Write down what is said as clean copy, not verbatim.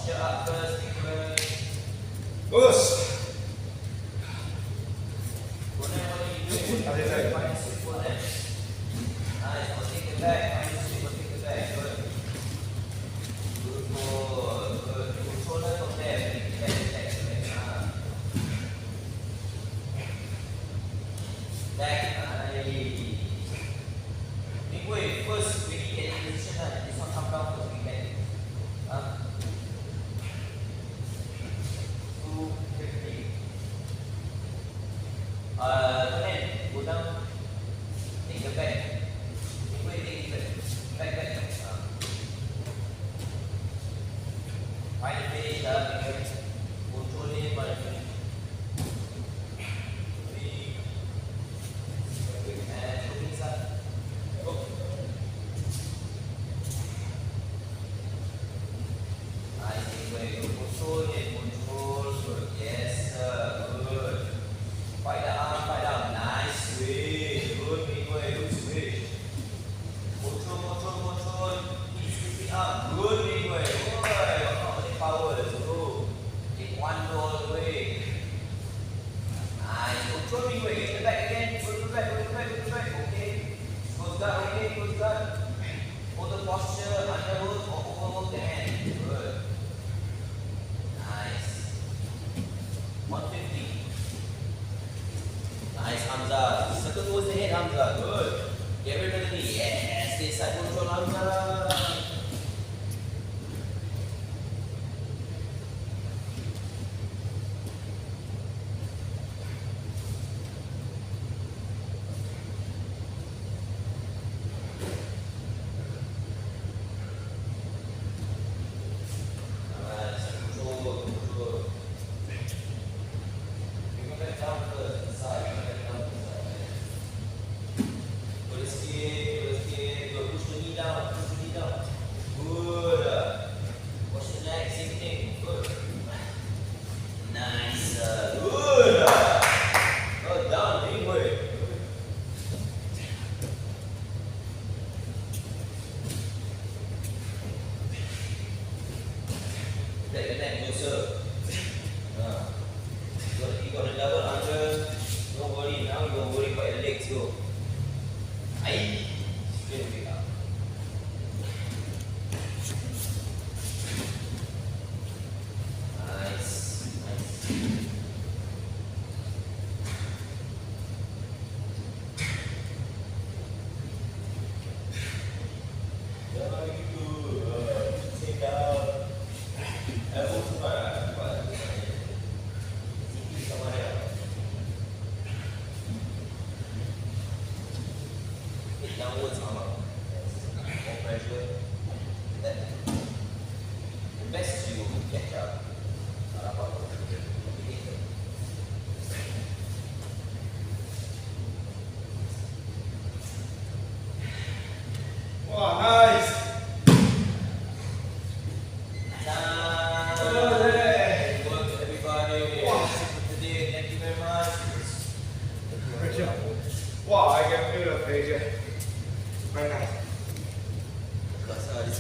Posture up first, Us. whatever you do, find a sweet for them. Nice, go take it back, find a sweet, go take it back, good. Good, good. Controller from there, take it back, back, Midway, first, we need to get in position, this one come down first, we get it. 250. Then go down, take the back. Midway, take it back, back. Find the finish, control it, find the finish. And looking inside. Go. Nice, midway, control it, control, good. Yes, sir, good. Fight the arm, nice switch, good midway, good switch. Control, keep sweeping up, good midway, good. Power, go. Take one go all the way. Nice, control midway, get the back again, go to the back, okay. Goes guard, okay, goes guard. Hold the posture, underhook or overhook the hand, good. Nice. 150. Nice, Hamza. Circle towards the head, Hamza. Good. Get rid of the knee. Yes, stay side control, Hamza. Nice, control. You go back down first, side. Good, push the knee down, Good. Watch the neck, same thing, good. Nice, good. Well done, big way. Take the neck closer. You got the double under. Don't worry, now you don't worry about the legs, go. Aye. Straight away up. Nice. Very good. Take out. Elbow to back. Someone else. Hit downwards, arm up. More pressure. The best you catch up. Wow, nice. Good work, everybody. Today. Thank you very much. Good job. Wow, I can feel the pressure. Very nice. Because this